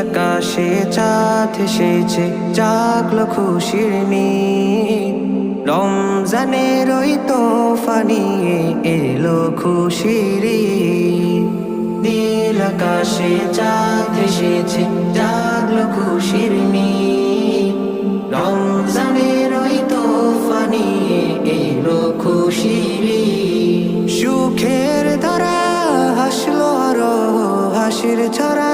আকাশে চাঁদ এসেছে, জাগলো খুশির নীল। রমজানের ওই তোফা নিয়ে এলো খুশির ঈদ। নীল আকাশে চাঁদ এসেছে, জাগলো খুশির নীল। রমজানের ওই তোফা নিয়ে এলো খুশির ঈদ। সুখের ধারা হাসলো আরো হাসির ছড়া,